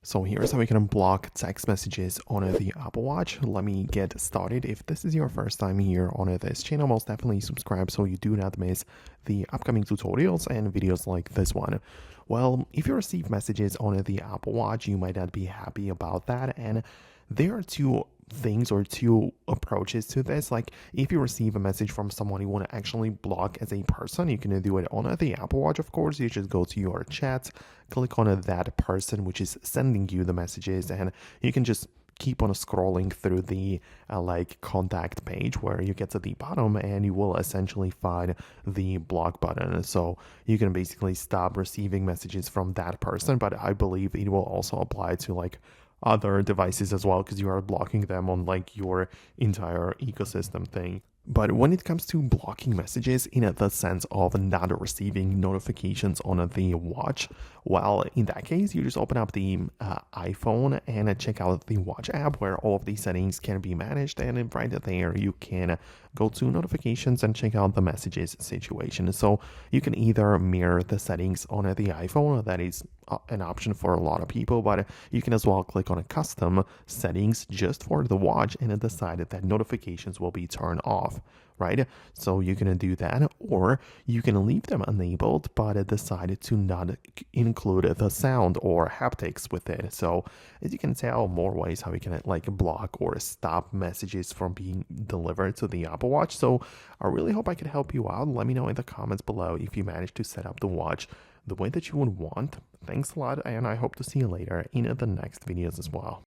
So here's how we can block text messages on the Apple Watch. Let me get started. If this is your first time here on this channel, most definitely subscribe so you do not miss the upcoming tutorials and videos like this one. Well, if you receive messages on the Apple Watch, you might not be happy about that. And there are two things or two approaches to this. Like if you receive a message from someone you want to actually block as a person, you can do it on the Apple Watch. Of course, you just go to your chat, click on that person which is sending you the messages, and you can just keep on scrolling through the like contact page where you get to the bottom and you will essentially find the block button. So you can basically stop receiving messages from that person, but I believe it will also apply to like other devices as well, because you are blocking them on like your entire ecosystem thing. But when it comes to blocking messages in the sense of not receiving notifications on the watch, well, in that case, you just open up the iPhone and check out the watch app where all of these settings can be managed. And right there, you can go to notifications and check out the messages situation. So you can either mirror the settings on the iPhone, that is an option for a lot of people, but you can as well click on a custom settings just for the watch and decide that notifications will be turned off, right? So you can do that, or you can leave them enabled but decide to not include the sound or haptics with it. So as you can tell, more ways how you can like block or stop messages from being delivered to the Apple Watch. So I really hope I can help you out. Let me know in the comments below if you managed to set up the watch the way that you would want. Thanks a lot, and I hope to see you later in the next videos as well.